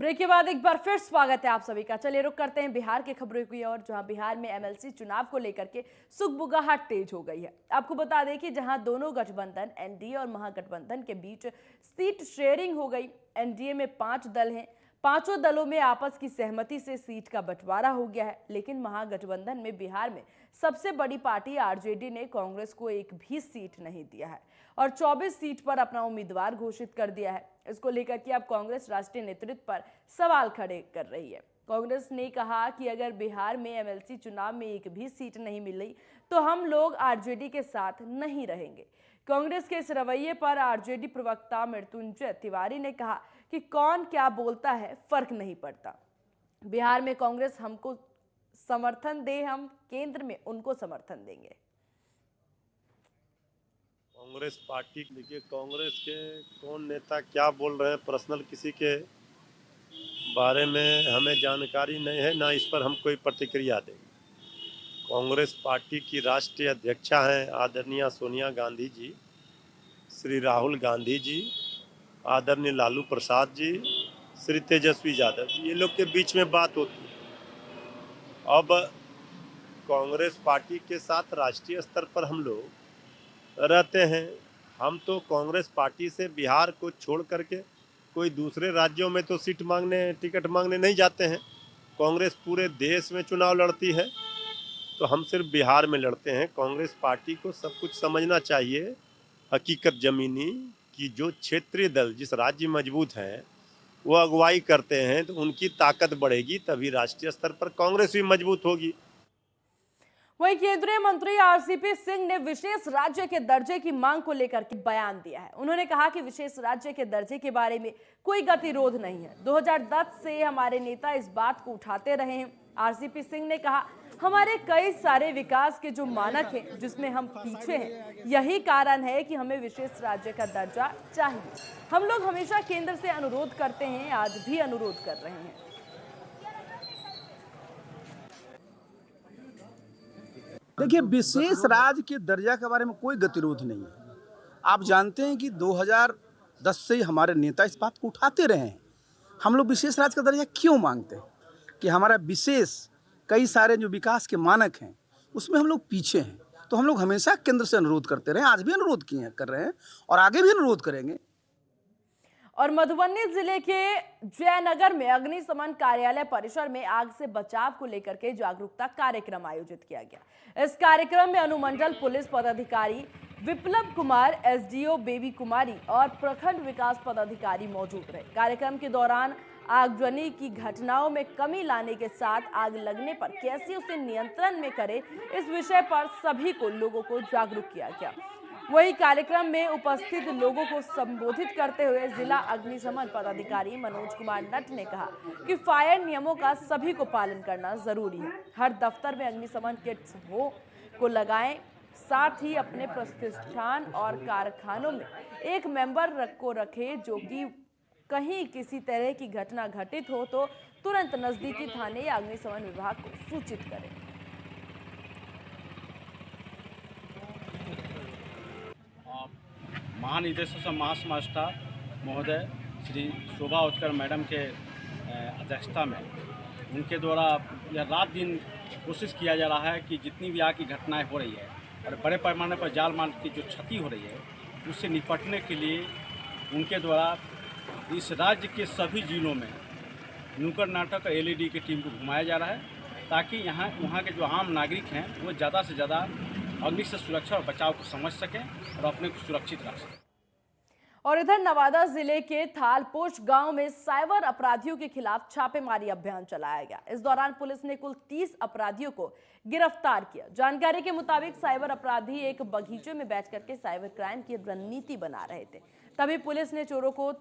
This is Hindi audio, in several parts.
ब्रेक के बाद एक बार फिर स्वागत है आप सभी का। चलिए रुक करते हैं बिहार के खबरों की ओर, जहां बिहार में एमएलसी चुनाव को लेकर के सुगबुगाहट तेज हो गई है। आपको बता दें कि जहां दोनों गठबंधन एनडीए और महागठबंधन के बीच सीट शेयरिंग हो गई। एनडीए में 5 दल हैं, पांचों दलों में आपस की सहमति से सीट का बंटवारा हो गया है। लेकिन महागठबंधन में बिहार में सबसे बड़ी पार्टी आरजेडी ने कांग्रेस को एक भी सीट नहीं दिया है और 24 सीट पर अपना उम्मीदवार घोषित कर दिया है। इसको लेकर के अब कांग्रेस राष्ट्रीय नेतृत्व पर सवाल खड़े कर रही है। कांग्रेस ने कहा कि अगर बिहार में एमएलसी चुनाव में एक भी सीट नहीं मिली तो हम लोग आरजेडी के साथ नहीं रहेंगे। कांग्रेस के इस रवैये पर आरजेडी प्रवक्ता मृत्युंजय तिवारी ने कहा कि कौन क्या बोलता है फर्क नहीं पड़ता। बिहार में कांग्रेस हमको समर्थन दे, हम केंद्र में उनको समर्थन देंगे। कांग्रेस पार्टी, देखिए कांग्रेस के कौन नेता क्या बोल रहे हैं, पर्सनल किसी के बारे में हमें जानकारी नहीं है, ना इस पर हम कोई प्रतिक्रिया देंगे। कांग्रेस पार्टी की राष्ट्रीय अध्यक्षा हैं आदरणीय सोनिया गांधी जी, श्री राहुल गांधी जी, आदरणीय लालू प्रसाद जी, श्री तेजस्वी यादव जी, ये लोग के बीच में बात होती है। अब कांग्रेस पार्टी के साथ राष्ट्रीय स्तर पर हम लोग रहते हैं। हम तो कांग्रेस पार्टी से बिहार को छोड़ करके कोई दूसरे राज्यों में तो सीट मांगने, टिकट मांगने नहीं जाते हैं। कांग्रेस पूरे देश में चुनाव लड़ती है, तो हम सिर्फ बिहार में लड़ते हैं। कांग्रेस पार्टी को सब कुछ समझना चाहिए, हकीकत ज़मीनी कि जो क्षेत्रीय दल जिस राज्य मजबूत हैं वो अगुवाई करते हैं तो उनकी ताकत बढ़ेगी, तभी राष्ट्रीय स्तर पर कांग्रेस भी मजबूत होगी। वहीं केंद्रीय मंत्री आरसीपी सिंह ने विशेष राज्य के दर्जे की मांग को लेकर के बयान दिया है। उन्होंने कहा कि विशेष राज्य के दर्जे के बारे में कोई गतिरोध नहीं है। 2010 से हमारे नेता इस बात को उठाते रहे हैं। आरसीपी सिंह ने कहा, हमारे कई सारे विकास के जो मानक हैं जिसमें हम पीछे हैं, यही कारण है कि हमें विशेष राज्य का दर्जा चाहिए। हम लोग हमेशा केंद्र से अनुरोध करते हैं, आज भी अनुरोध कर रहे हैं। देखिए, विशेष राज्य के दर्जा के बारे में कोई गतिरोध नहीं है। आप जानते हैं कि 2010 से हमारे नेता इस बात को उठाते रहे हैं। हम लोग विशेष राज्य का दर्जा क्यों मांगते हैं कि हमारा विशेष कई सारे जो विकास के मानक हैं उसमें हम लोग पीछे हैं। तो हम लोग हमेशा केंद्र से अनुरोध करते रहे, आज भी अनुरोध कर रहे हैं और आगे भी अनुरोध करेंगे। और मधुबनी जिले के जयनगर में अग्निशमन कार्यालय परिसर में आग से बचाव को लेकर के जागरूकता कार्यक्रम आयोजित किया गया। इस कार्यक्रम में अनुमंडल पुलिस पदाधिकारी विप्लव कुमार, एसडीओ बेबी कुमारी और प्रखंड विकास पदाधिकारी मौजूद रहे। कार्यक्रम के दौरान आगजनी की घटनाओं में कमी लाने के साथ आग लगने पर कैसे उसे नियंत्रण में करे, इस विषय पर सभी को लोगों को जागरूक किया गया। वही कार्यक्रम में उपस्थित लोगों को संबोधित करते हुए जिला अग्निशमन पदाधिकारी मनोज कुमार नट ने कहा कि फायर नियमों का सभी को पालन करना जरूरी है। हर दफ्तर में अग्निशमन किट्स को लगाएं, साथ ही अपने प्रतिष्ठान और कारखानों में एक मेंबर को रखें जो कि कहीं किसी तरह की घटना घटित हो तो तुरंत नजदीकी थाने या अग्निशमन विभाग को सूचित करें। महानिदेशक महासमास्टर महोदय श्री शोभा उत्कर मैडम के अध्यक्षता में उनके द्वारा यह रात दिन कोशिश किया जा रहा है कि जितनी भी आग की घटनाएं हो रही है और बड़े पैमाने पर जाल माल की जो क्षति हो रही है उससे निपटने के लिए उनके द्वारा इस राज्य के सभी जिलों में नुक्कड़ नाटक और एलईडी की टीम को घुमाया जा रहा है ताकि वहाँ के जो आम नागरिक हैं वो ज़्यादा से ज़्यादा अग्नि से सुरक्षा और बचाव को समझ सकें और अपने को सुरक्षित रख सकें। और इधर नवादा जिले के थालपोश गांव में साइबर अपराधियों के खिलाफ छापेमारी अभियान चलाया गया। इस दौरान पुलिस ने कुल 30 अपराधियों को गिरफ्तार किया। जानकारी के मुताबिक साइबर अपराधी एक बगीचे में बैठ करके साइबर क्राइम की रणनीति बना रहे थे। तभी पुलिस ने चोरों को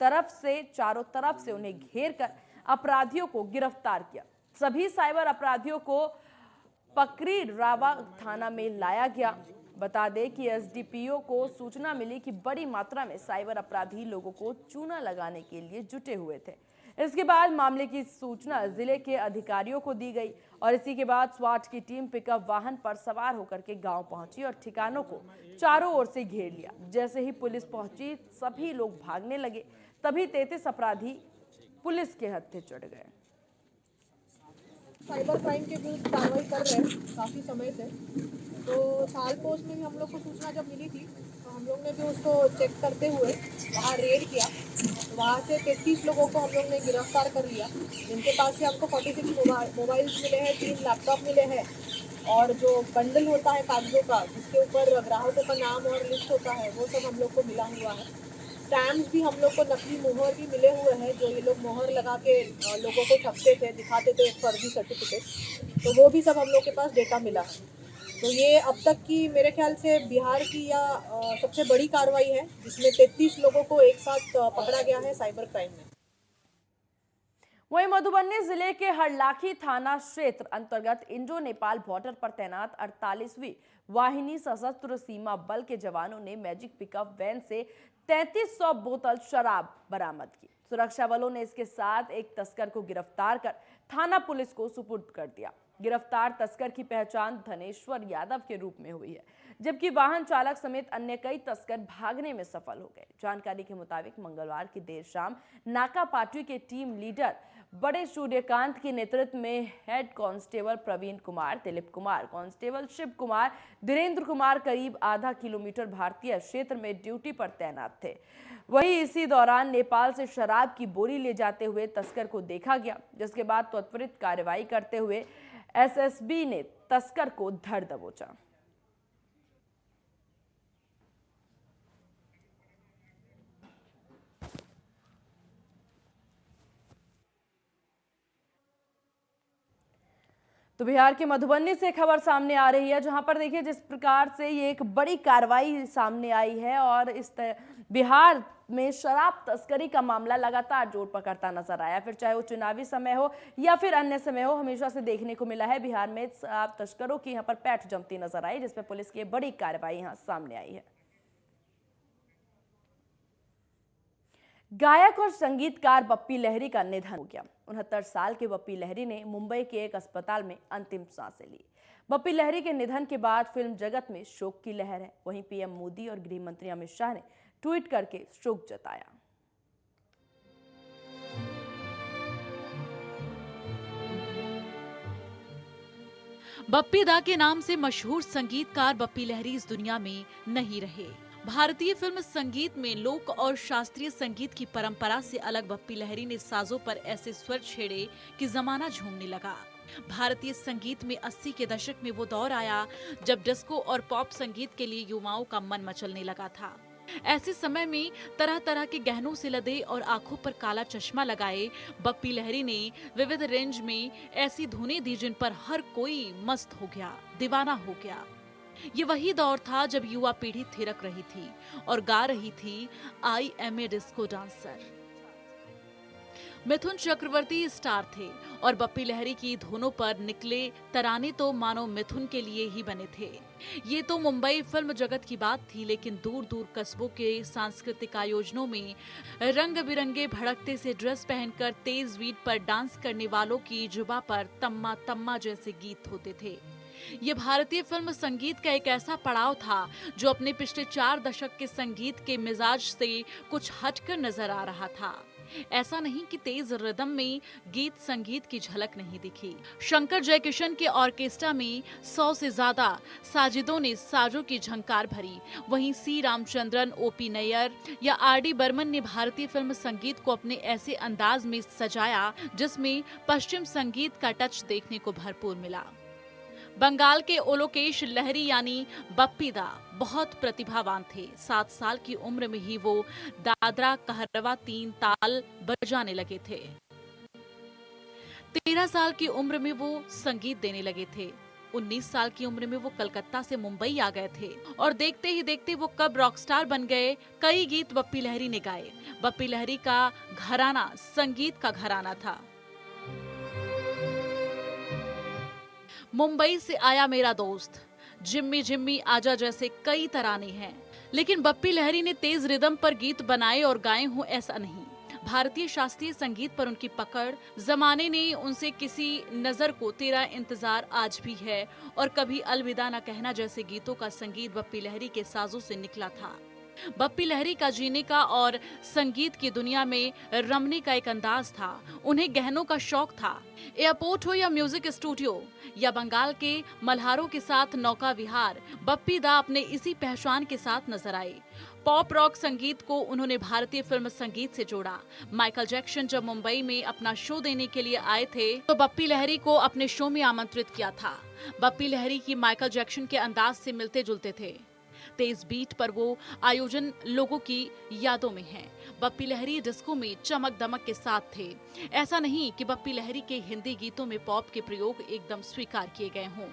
चारों तरफ से उन्हें घेर कर अपराधियों को गिरफ्तार किया। सभी साइबर अपराधियों को पकड़ी रावा थाना में लाया गया। बता दें कि एसडीपीओ को सूचना मिली कि बड़ी मात्रा में साइबर अपराधी लोगों को चूना लगाने के लिए जुटे हुए थे। इसके बाद मामले की सूचना जिले के अधिकारियों को दी गई और इसी के बाद स्वाट की टीम पिकअप वाहन पर सवार होकर के गांव पहुंची और ठिकानों को चारों ओर से घेर लिया। जैसे ही पुलिस पहुंची सभी लोग भागने लगे। तभी 33 अपराधी पुलिस के हत्थे चढ़ गए। साइबर क्राइम के विरुद्ध कार्रवाई कर रहे हैं काफ़ी समय से। तो साल पोस्ट में भी हम लोग को सूचना जब मिली थी तो हम लोग ने भी उसको चेक करते हुए वहाँ रेड किया। तो वहाँ से 33 लोगों को हम लोग ने गिरफ्तार कर लिया, जिनके पास से हमको 46 मोबाइल्स मिले हैं, 3 लैपटॉप मिले हैं और जो बंडल होता है कागजों का जिसके ऊपर ग्राहकों का नाम और लिस्ट होता है वो सब हम लोग को मिला हुआ है। स्टैम्प्स भी हम लोग को, नकली मोहर भी मिले हुए हैं जो ये लोग मोहर लगा के लोगों को ठगते थे, दिखाते थे फर्जी सर्टिफिकेट, तो वो भी सब हम लोग के पास डेटा मिला है। तो ये अब तक की मेरे ख्याल से बिहार की या सबसे बड़ी कार्रवाई है जिसमें 33 लोगों को एक साथ पकड़ा गया है साइबर क्राइम में। वहीं मधुबनी जिले के हरलाखी थाना क्षेत्र अंतर्गत इंडो नेपाल बॉर्डर पर तैनात 48वीं वाहिनी सशस्त्र सीमा बल के जवानों ने मैजिक पिकअप वैन से 3300 बोतल शराब बरामद की। सुरक्षा बलों ने इसके साथ एक तस्कर को गिरफ्तार कर थाना पुलिस को सुपुर्द कर दिया। गिरफ्तार तस्कर की पहचान धनेश्वर यादव के रूप में हुई है, जबकि वाहन चालक समेत अन्य कई तस्कर भागने में सफल हो गए। जानकारी के मुताबिक मंगलवार की देर शाम नाका पार्टी के टीम लीडर बड़े सूर्यकांत के नेतृत्व में head constable Praveen Kumar, Dilip Kumar, constable Shiv Kumar, Dhirendra Kumar करीब आधा किलोमीटर भारतीय क्षेत्र में ड्यूटी पर तैनात थे। वहीं इसी दौरान नेपाल से शराब की बोरी ले जाते हुए तस्कर को देखा गया, जिसके बाद त्वरित कार्रवाई करते हुए एसएसबी ने तस्कर को धर दबोचा। तो बिहार के मधुबनी से खबर सामने आ रही है, जहां पर देखिए जिस प्रकार से ये एक बड़ी कार्रवाई सामने आई है और इस बिहार में शराब तस्करी का मामला लगातार जोर पकड़ता नजर आया। फिर चाहे वो चुनावी समय हो या फिर अन्य समय हो, हमेशा से देखने को मिला है बिहार में शराब तस्करों की यहाँ पर पैठ जमती नजर आई, जिसमें पुलिस की बड़ी कार्रवाई यहाँ सामने आई है। गायक और संगीतकार बप्पी लहरी का निधन हो गया। 69 साल के बप्पी लहरी ने मुंबई के एक अस्पताल में अंतिम सांसें ली। बप्पी लहरी के निधन के बाद फिल्म जगत में शोक की लहर है। वहीं पीएम मोदी और गृह मंत्री अमित शाह ने ट्वीट करके शोक जताया। बप्पी दा के नाम से मशहूर संगीतकार बप्पी लहरी इस दुनिया में नहीं रहे। भारतीय फिल्म संगीत में लोक और शास्त्रीय संगीत की परंपरा से अलग बप्पी लहरी ने साजों पर ऐसे स्वर छेड़े कि जमाना झूमने लगा। भारतीय संगीत में 80 के दशक में वो दौर आया जब डिस्को और पॉप संगीत के लिए युवाओं का मन मचलने लगा था। ऐसे समय में तरह तरह के गहनों से लदे और आंखों पर काला चश्मा लगाए बप्पी लहरी ने विविध रेंज में ऐसी धुनें दी जिन पर हर कोई मस्त हो गया, दीवाना हो गया। ये वही दौर था जब युवा पीढ़ी थिरक रही थी और गा रही थी I am a disco dancer. Mithun Chakraborty star थे और बप्पी लहरी की धुनों पर निकले तराने तो मानो मिथुन के लिए ही बने थे। ये तो मुंबई फिल्म जगत की बात थी, लेकिन दूर दूर कस्बों के सांस्कृतिक आयोजनों में रंग बिरंगे भड़कते से ड्रेस पहनकर तेज बीट पर डांस करने वालों की जुबा पर तम्मा तम्मा जैसे गीत होते थे। ये भारतीय फिल्म संगीत का एक ऐसा पड़ाव था जो अपने पिछले 4 दशक के संगीत के मिजाज से कुछ हटकर नजर आ रहा था। ऐसा नहीं कि तेज रिदम में गीत संगीत की झलक नहीं दिखी। शंकर जयकिशन के ऑर्केस्ट्रा में 100 से ज्यादा साजिदों ने साजों की झंकार भरी। वहीं सी रामचंद्रन, ओपी नैयर या आर.डी. बर्मन ने भारतीय फिल्म संगीत को अपने ऐसे अंदाज में सजाया जिसमें पश्चिम संगीत का टच देखने को भरपूर मिला। बंगाल के ओलोकेश लहरी यानी बप्पी दा बहुत प्रतिभावान थे। 7 साल की उम्र में ही वो दादरा कहरवा 3 ताल बजाने लगे थे। 13 साल की उम्र में वो संगीत देने लगे थे। 19 साल की उम्र में वो कलकत्ता से मुंबई आ गए थे और देखते ही देखते वो कब रॉकस्टार बन गए। कई गीत बप्पी लहरी ने गाए। बप्पी लहरी का घराना संगीत का घराना था। मुंबई से आया मेरा दोस्त, जिम्मी जिम्मी आजा जैसे कई तराने हैं, लेकिन बप्पी लहरी ने तेज रिदम पर गीत बनाए और गाए हों ऐसा नहीं। भारतीय शास्त्रीय संगीत पर उनकी पकड़, जमाने ने उनसे किसी नजर को तेरा इंतजार आज भी है और कभी अलविदा न कहना जैसे गीतों का संगीत बप्पी लहरी के साजों से निकला था। बप्पी लहरी का जीने का और संगीत की दुनिया में रमने का एक अंदाज था। उन्हें गहनों का शौक था। एयरपोर्ट हो या म्यूजिक स्टूडियो या बंगाल के मल्हारों के साथ नौका विहार, बप्पी दा अपने इसी पहचान के साथ नजर आए। पॉप रॉक संगीत को उन्होंने भारतीय फिल्म संगीत से जोड़ा। माइकल जैक्सन जब मुंबई में अपना शो देने के लिए आए थे तो बप्पी लहरी को अपने शो में आमंत्रित किया था। बप्पी लहरी की माइकल जैक्सन के अंदाज से मिलते जुलते थे। तेज बीट पर वो आयोजन लोगों की यादों में है। बप्पी लहरी डिस्को में चमक दमक के साथ थे। ऐसा नहीं कि बप्पी लहरी के हिंदी गीतों में पॉप के प्रयोग एकदम स्वीकार किए गए हों।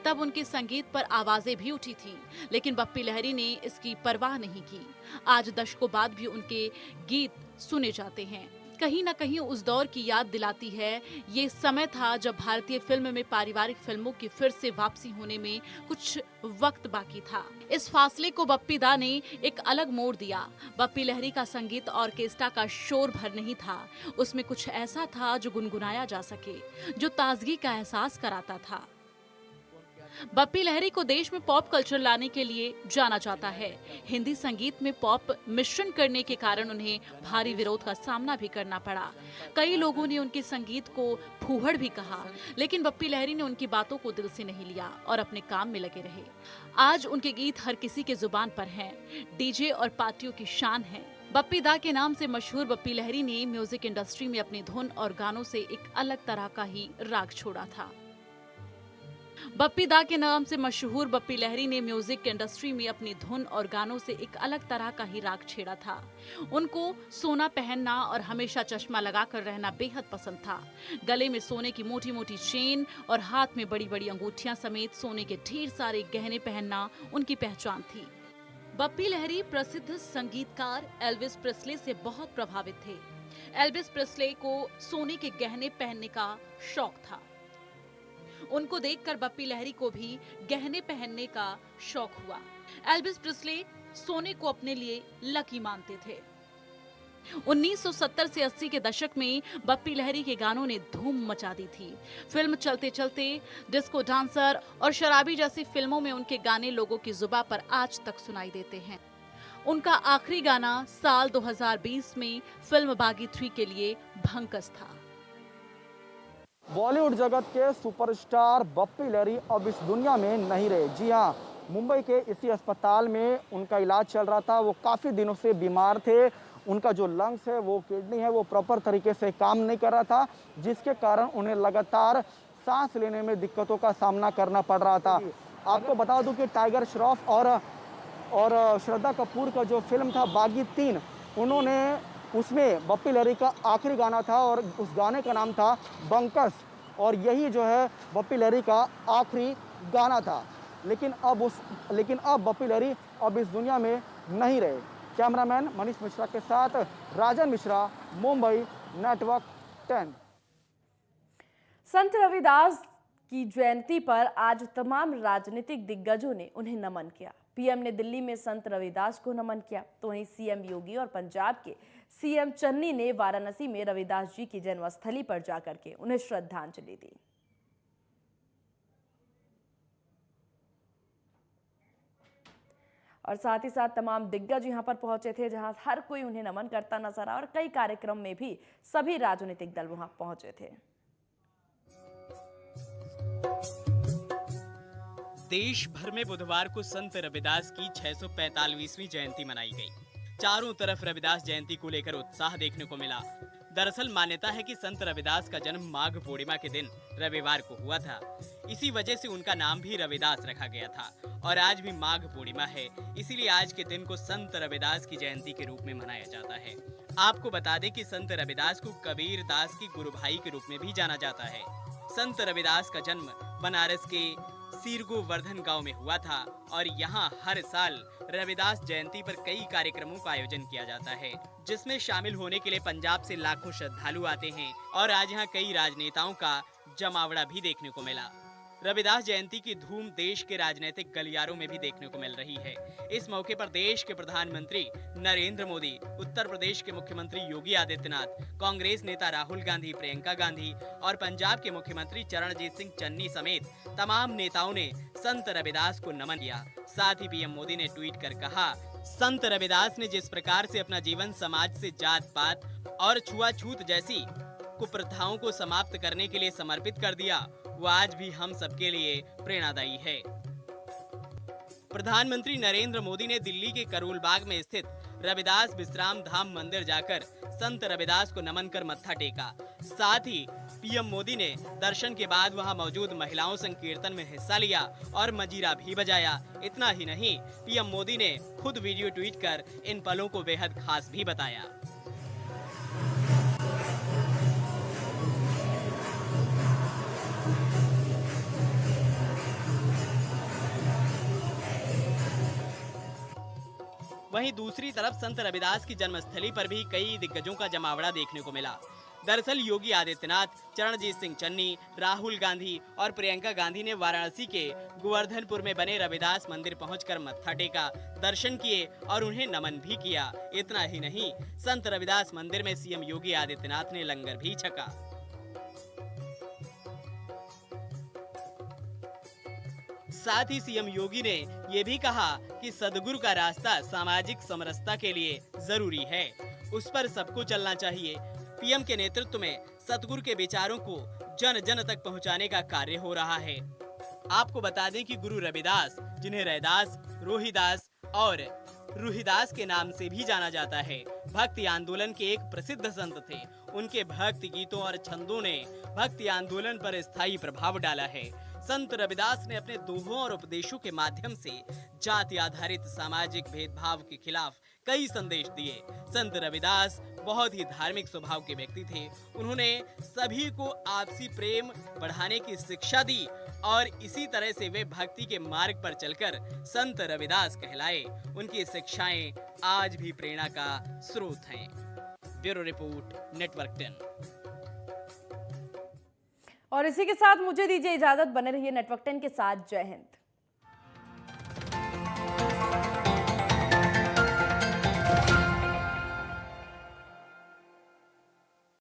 तब उनके संगीत पर आवाजें भी उठी थीं, लेकिन बप्पी लहरी ने इसकी परवाह नहीं की। आज दशकों बाद भी उनके गीत सुने जाते हैं। कहीं ना कहीं उस दौर की याद दिलाती है। ये समय था जब भारतीय फिल्म में पारिवारिक फिल्मों की फिर से वापसी होने में कुछ वक्त बाकी था। इस फासले को बप्पी दा ने एक अलग मोड़ दिया। बप्पी लहरी का संगीत ऑर्केस्ट्रा का शोर भर नहीं था। उसमें कुछ ऐसा था जो गुनगुनाया जा सके, जो ताजगी का एहसास कराता था। बप्पी लहरी को देश में पॉप कल्चर लाने के लिए जाना जाता है। हिंदी संगीत में पॉप मिश्रण करने के कारण उन्हें भारी विरोध का सामना भी करना पड़ा। कई लोगों ने उनके संगीत को फूहड़ भी कहा, लेकिन बप्पी लहरी ने उनकी बातों को दिल से नहीं लिया और अपने काम में लगे रहे। आज उनके गीत हर किसी के जुबान पर हैं, डीजे और पार्टियों की शान है। बप्पी दा के नाम से मशहूर बप्पी लहरी ने म्यूजिक इंडस्ट्री में अपनी धुन और गानों से एक अलग तरह का ही राग छोड़ा था। बप्पी दा के नाम से मशहूर बप्पी लहरी ने म्यूजिक इंडस्ट्री में अपनी धुन और गानों से एक अलग तरह का ही राग छेड़ा था। उनको सोना पहनना और हमेशा चश्मा लगाकर रहना बेहद पसंद था। गले में सोने की मोटी मोटी चेन और हाथ में बड़ी बड़ी अंगूठियां समेत सोने के ढेर सारे गहने पहनना उनकी पहचान थी। बप्पी लहरी प्रसिद्ध संगीतकार एल्विस प्रेस्ले से बहुत प्रभावित थे। एल्विस प्रेस्ले को सोने के गहने पहनने का शौक था। उनको देखकर बप्पी लहरी को भी गहने पहनने का शौक हुआ। एल्विस प्रेस्ले सोने को अपने लिए लकी मानते थे। 1970 से 80 के दशक में बप्पी लहरी के गानों ने धूम मचा दी थी। फिल्म चलते चलते, डिस्को डांसर और शराबी जैसी फिल्मों में उनके गाने लोगों की जुबां पर आज तक सुनाई देते हैं। उनका आखिरी गाना साल 2020 में फिल्म बागी 3 के लिए भंकस था। बॉलीवुड जगत के सुपरस्टार बप्पी लहरी अब इस दुनिया में नहीं रहे। जी हाँ, मुंबई के इसी अस्पताल में उनका इलाज चल रहा था। वो काफ़ी दिनों से बीमार थे। उनका जो लंग्स है, वो किडनी है, वो प्रॉपर तरीके से काम नहीं कर रहा था, जिसके कारण उन्हें लगातार सांस लेने में दिक्कतों का सामना करना पड़ रहा था। आपको बता दूं कि टाइगर श्रॉफ और श्रद्धा कपूर का जो फिल्म था बागी 3, उन्होंने उसमें बप्पी लहरी का आखिरी गाना था और उस गाने का नाम था बंकस, और यही जो है बप्पी लहरी का आखिरी गाना था। लेकिन अब बप्पी लहरी अब इस दुनिया में नहीं रहे। कैमरामैन मनीष मिश्रा के साथ राजन मिश्रा, मुंबई, नेटवर्क 10। संत रविदास की जयंती पर आज तमाम राजनीतिक दिग्गजों ने उन्हें नमन किया। पीएम ने दिल्ली में संत रविदास को नमन किया, तो वहीं सीएम योगी और पंजाब के सीएम चन्नी ने वाराणसी में रविदास जी की जन्मस्थली पर जाकर के उन्हें श्रद्धांजलि दी। और साथ ही साथ तमाम दिग्गज यहां पर पहुंचे थे, जहां हर कोई उन्हें नमन करता नजर आया और कई कार्यक्रम में भी सभी राजनीतिक दल वहां पहुंचे थे। देश भर में बुधवार को संत रविदास की 645वीं जयंती मनाई गई। चारों तरफ रविदास जयंती को लेकर उत्साह देखने को मिला। दरअसल मान्यता है कि संत रविदास का जन्म माघ पूर्णिमा के दिन रविवार को हुआ था। इसी वजह से उनका नाम भी रविदास रखा गया था और आज भी माघ पूर्णिमा है, इसीलिए आज के दिन को संत रविदास की जयंती के रूप में मनाया जाता है। आपको बता दें कि संत रविदास को कबीर दास की गुरु भाई के रूप में भी जाना जाता है। संत रविदास का जन्म बनारस के सीरगोवर्धन गांव में हुआ था और यहाँ हर साल रविदास जयंती पर कई कार्यक्रमों का आयोजन किया जाता है, जिसमें शामिल होने के लिए पंजाब से लाखों श्रद्धालु आते हैं और आज यहाँ कई राजनेताओं का जमावड़ा भी देखने को मिला। रविदास जयंती की धूम देश के राजनीतिक गलियारों में भी देखने को मिल रही है। इस मौके पर देश के प्रधानमंत्री नरेंद्र मोदी, उत्तर प्रदेश के मुख्यमंत्री योगी आदित्यनाथ, कांग्रेस नेता राहुल गांधी, प्रियंका गांधी और पंजाब के मुख्यमंत्री चरणजीत सिंह चन्नी समेत तमाम नेताओं ने संत रविदास को नमन किया। साथ ही पीएम मोदी ने ट्वीट कर कहा संत रविदास ने जिस प्रकार से अपना जीवन समाज से जात पात और छुआछूत जैसी कुप्रथाओं को समाप्त करने के लिए समर्पित कर दिया, वो आज भी हम सबके लिए प्रेरणादायी है। प्रधानमंत्री नरेंद्र मोदी ने दिल्ली के करोल बाग में स्थित रविदास विश्राम धाम मंदिर जाकर संत रविदास को नमन कर मत्था टेका। साथ ही पीएम मोदी ने दर्शन के बाद वहां मौजूद महिलाओं संकीर्तन में हिस्सा लिया और मजीरा भी बजाया। इतना ही नहीं, पीएम मोदी ने खुद वीडियो ट्वीट कर इन पलों को बेहद खास भी बताया। वहीं दूसरी तरफ संत रविदास की जन्मस्थली पर भी कई दिग्गजों का जमावड़ा देखने को मिला। दरअसल योगी आदित्यनाथ, चरणजीत सिंह चन्नी, राहुल गांधी और प्रियंका गांधी ने वाराणसी के गोवर्धनपुर में बने रविदास मंदिर पहुंचकर मत्था टेका, दर्शन किए और उन्हें नमन भी किया। इतना ही नहीं, संत रविदास मंदिर में सीएम योगी आदित्यनाथ ने लंगर भी छका। साथ ही सीएम योगी ने ये भी कहा कि सदगुरु का रास्ता सामाजिक समरसता के लिए जरूरी है, उस पर सबको चलना चाहिए। पीएम के नेतृत्व में सतगुरु के विचारों को जन जन तक पहुंचाने का कार्य हो रहा है। आपको बता दें कि गुरु रविदास, जिन्हें रैदास, रोहिदास और रूहिदास के नाम से भी जाना जाता है, भक्ति आंदोलन के एक प्रसिद्ध संत थे। उनके भक्ति गीतों और छंदों ने भक्ति आंदोलन पर स्थायी प्रभाव डाला है। संत रविदास ने अपने दोहों और उपदेशों के माध्यम से जाति आधारित सामाजिक भेदभाव के खिलाफ कई संदेश दिए। संत रविदास बहुत ही धार्मिक स्वभाव के व्यक्ति थे। उन्होंने सभी को आपसी प्रेम बढ़ाने की शिक्षा दी और इसी तरह से वे भक्ति के मार्ग पर चलकर संत रविदास कहलाए। उनकी शिक्षाएं आज भी प्रेरणा का स्रोत हैं। Bureau report, network 10। और इसी के साथ मुझे दीजिए इजाजत, बने रहिए नेटवर्क 10 के साथ। जय हिंद।